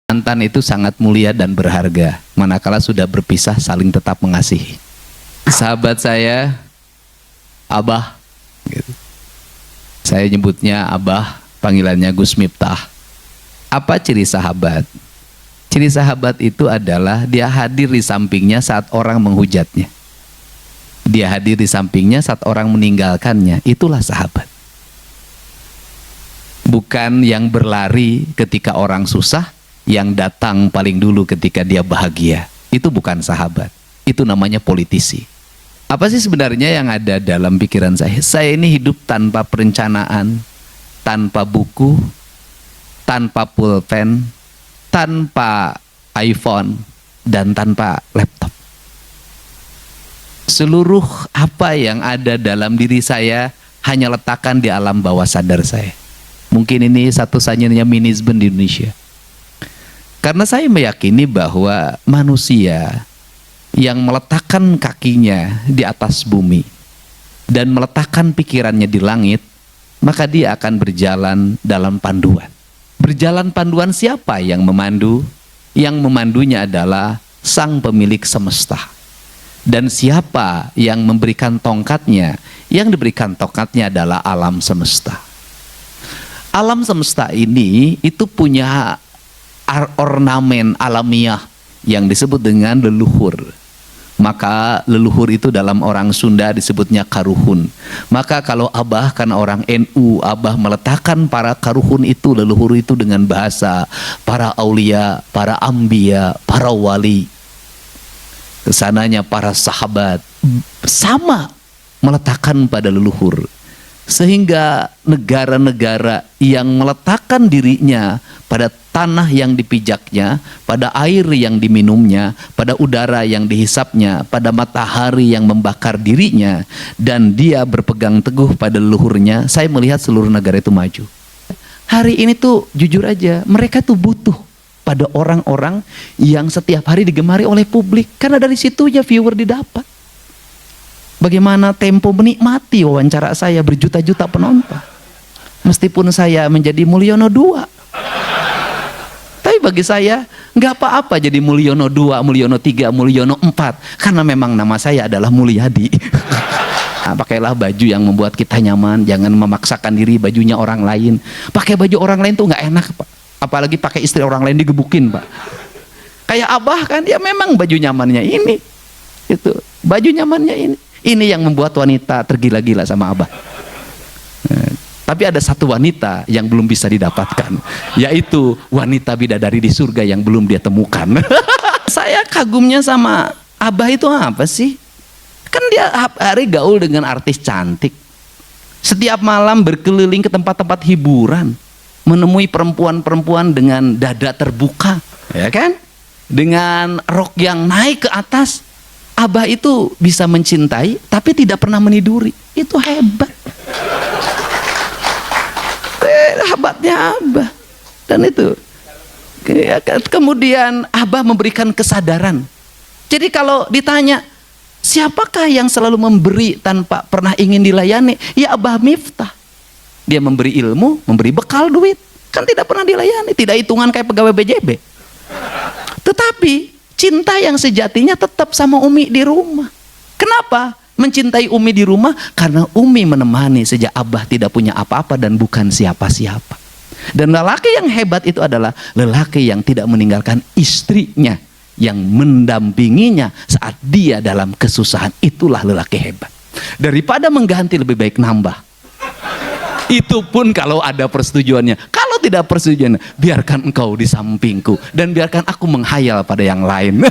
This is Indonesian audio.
Mantan itu sangat mulia dan berharga, manakala sudah berpisah saling tetap mengasihi. Sahabat saya, Abah, gitu. Saya nyebutnya Abah, panggilannya Gus Miftah. Apa ciri sahabat? Ciri sahabat itu adalah dia hadir di sampingnya saat orang menghujatnya. Dia hadir di sampingnya saat orang meninggalkannya. Itulah sahabat. Bukan yang berlari ketika orang susah, yang datang paling dulu ketika dia bahagia. Itu bukan sahabat. Itu namanya politisi. Apa sih sebenarnya yang ada dalam pikiran saya? Saya ini hidup tanpa perencanaan, tanpa buku, tanpa pulpen, tanpa iPhone, dan tanpa laptop. Seluruh apa yang ada dalam diri saya hanya letakkan di alam bawah sadar saya. Mungkin ini satu-satunya minisben di Indonesia. Karena saya meyakini bahwa manusia yang meletakkan kakinya di atas bumi dan meletakkan pikirannya di langit, maka dia akan berjalan dalam panduan. Berjalan panduan siapa yang memandu? Yang memandunya adalah Sang Pemilik semesta. Dan siapa yang memberikan tongkatnya? Yang diberikan tongkatnya adalah alam semesta. Alam semesta ini itu punya ornamen alamiah yang disebut dengan leluhur. Maka leluhur itu dalam orang Sunda disebutnya karuhun. Maka kalau Abah karena orang NU, Abah meletakkan para karuhun itu, leluhur itu dengan bahasa para aulia, para ambia, para wali. Kesananya para sahabat sama meletakkan pada leluhur. Sehingga negara-negara yang meletakkan dirinya pada tanah yang dipijaknya, pada air yang diminumnya, pada udara yang dihisapnya, pada matahari yang membakar dirinya, dan dia berpegang teguh pada leluhurnya, saya melihat seluruh negara itu maju. Hari ini tuh jujur aja, mereka tuh butuh pada orang-orang yang setiap hari digemari oleh publik, karena dari situnya viewer didapat. Bagaimana Tempo menikmati wawancara saya berjuta-juta penonton. Meskipun saya menjadi Mulyono 2. Tapi bagi saya nggak apa-apa jadi Mulyono 2, Mulyono 3, Mulyono 4. Karena memang nama saya adalah Mulyadi. Nah, pakailah baju yang membuat kita nyaman. Jangan memaksakan diri bajunya orang lain. Pakai baju orang lain tuh nggak enak, Pak. Apalagi pakai istri orang lain digebukin, Pak. Kayak Abah kan, ya memang baju nyamannya ini. Itu, baju nyamannya ini. Ini yang membuat wanita tergila-gila sama Abah. Tapi ada satu wanita yang belum bisa didapatkan, yaitu wanita bidadari di surga yang belum dia temukan. Saya kagumnya sama Abah itu apa sih? Kan dia hari gaul dengan artis cantik. Setiap malam berkeliling ke tempat-tempat hiburan, menemui perempuan-perempuan dengan dada terbuka, ya kan? Dengan rok yang naik ke atas. Abah itu bisa mencintai tapi tidak pernah meniduri. Itu hebat. Hebatnya Abah. Dan itu kemudian Abah memberikan kesadaran. Jadi kalau ditanya siapakah yang selalu memberi tanpa pernah ingin dilayani, ya Abah Miftah. Dia memberi ilmu, memberi bekal, duit, kan tidak pernah dilayani, tidak hitungan kayak pegawai BJB. Tetapi cinta yang sejatinya tetap sama Umi di rumah. Kenapa mencintai Umi di rumah? Karena Umi menemani sejak Abah tidak punya apa-apa dan bukan siapa-siapa. Dan lelaki yang hebat itu adalah lelaki yang tidak meninggalkan istrinya, yang mendampinginya saat dia dalam kesusahan. Itulah lelaki hebat. Daripada mengganti, lebih baik nambah. Itu pun kalau ada persetujuannya. Kalau tidak persetujuan, biarkan engkau di sampingku dan biarkan aku menghayal pada yang lain.